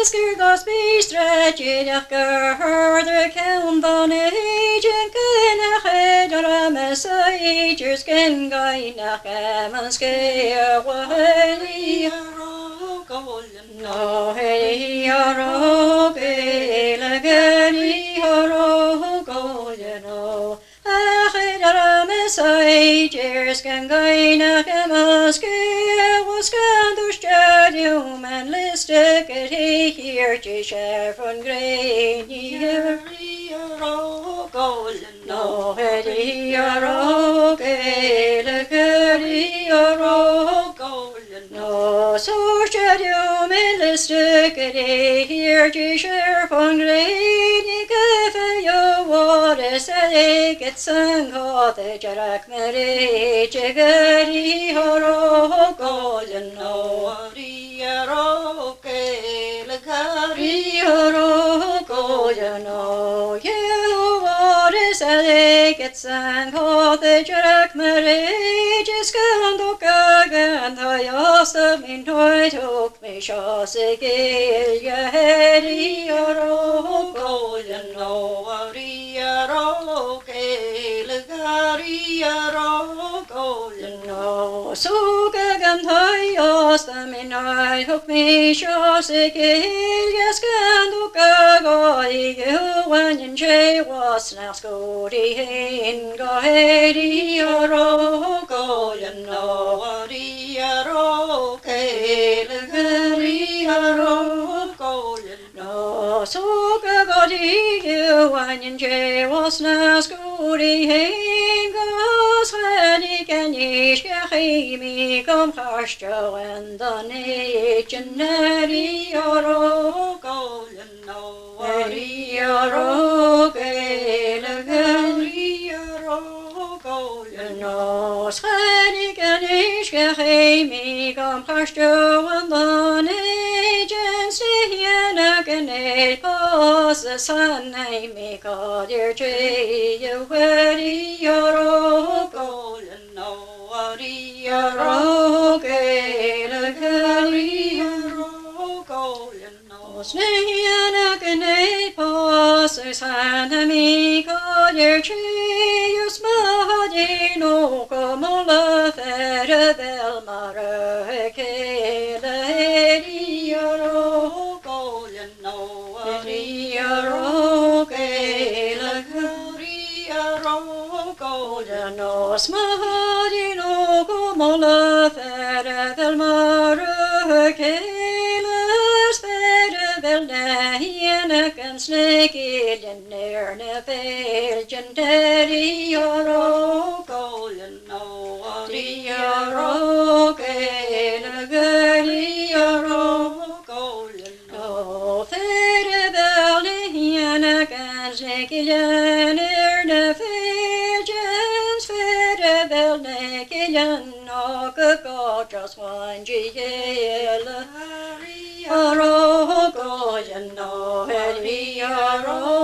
Sker gas be stretched harder count van age and can head or a message can guide a man scare waheli no heli aro ke lagani aro goleno a head or a message can guide a man scare was can do stadium and listed here to share from grain here no heriaro no so stadium and listed here to share from grain you what is a get sung hot the jarak mary jagari horo golden no heriaro Hariaro Goyano, you what is a get sang ho the jack marriage is gando gagan, the yasta min toy took me shaw sigil, ya heriaro Goyano, Hariaro Gariaro Goyano, so gagan the yasta min toy took me shaw sigil, yes, Gando Gagoi, you when in Jay was now Scotty in Gahedi or Goyano, Riaro, Kailagari or Goyano, so Gagodi, you when in Jay was now Scotty in Gahedi can ye share me come Harshjo and the nation or Golano, Ariaro, Galagariaro, Golano, Sani Ganish, Gahemi, Gompasto, and the agents, Hiana Gane, Pos, the sun, I make all your tree, you Ariaro, Golano, Ariaro, Galagariaro, Golano. Snehiana gane passes and amico your trees mahadino como la fera del mare che la heriaro golano heriaro che la heriaro golano smahadino como la fera del mare che Hiena can snake it in there, Nepal, Gentari, or Golden, no, Diaro, Galagari, or Golden, no, Fedabel, Hiena can snake it in there, Nepal, Gens, Fedabel, Naked, no, go just one GL. Aro goyano heri aro